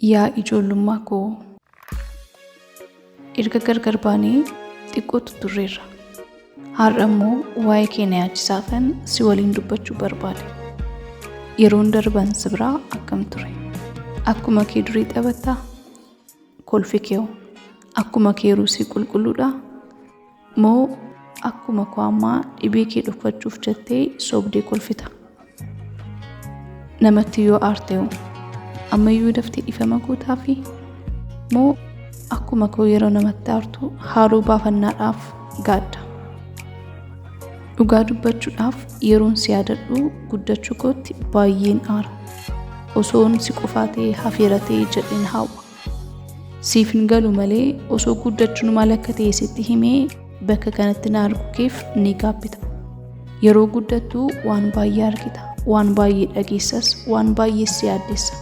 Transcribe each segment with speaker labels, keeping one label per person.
Speaker 1: Yaa ijoollummaa koo erga gargar baanee xiqqootu turreerra. Har'a immoo waa'ee keenya yaachisaafan si waliin dubbachuu barbaade. Yeroon darban si biraa akkam ture? Akkuma kee durii taphattaa? Kolfi kee akkuma kee ruusii qulqulluudhaa? Moo akkuma koo ammaa dhibee kee dhokfachuuf jettee soogdee kolfita? Namatti yoo aarte ammayyuu daftee dhiifama gootaafii? Moo akkuma koo yeroo namatti aartu haaloo baafannaadhaaf gaadda? Dhugaa dubbachuudhaaf yeroon si yaadadhu guddachuu kootti baay'een aara. Osoon si qofaa ta'ee hafeera ta'ee jedheen hawwa. Siif hin galu malee osoo guddachuun maal akka ta'e sitti himee bakka kanatti na argu keef ni gaabbita. Yeroo guddattu waan baay'ee argita, waan baay'ee dhageessas, waan baay'ee si yaaddessa.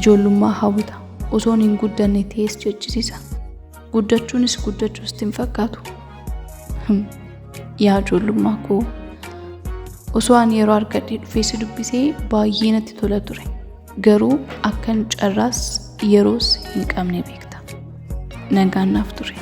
Speaker 1: Ijoollummaa hawwita. Osoon hin guddanne ta'es jechisiisa. Guddachuunis guddachuus hin fakkaatu. Yaa ijoollummaa koo, osoo ani yeroo argadhee dhufee si dubbisee baay'ee natti tola ture. Garuu akkan carraas yeroos hin qabne beekta. Nagaan naaf ture.